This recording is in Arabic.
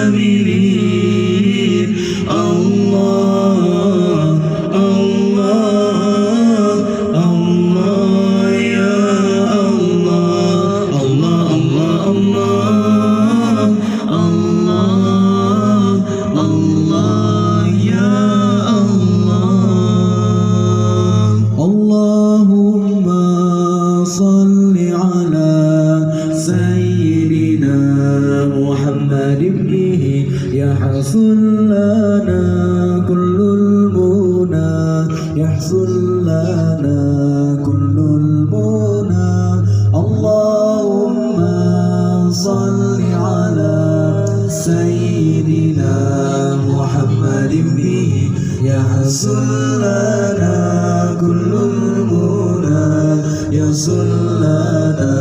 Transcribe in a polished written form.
العاملين. الله الله الله يا الله. الله الله الله الله يا الله. اللهم صل على سيدنا محمد به يحصل لنا كل المنى، يحصل لنا كل المنى. اللهم صل على سيدنا محمد به يحصل لنا كل المنى، يحصل لنا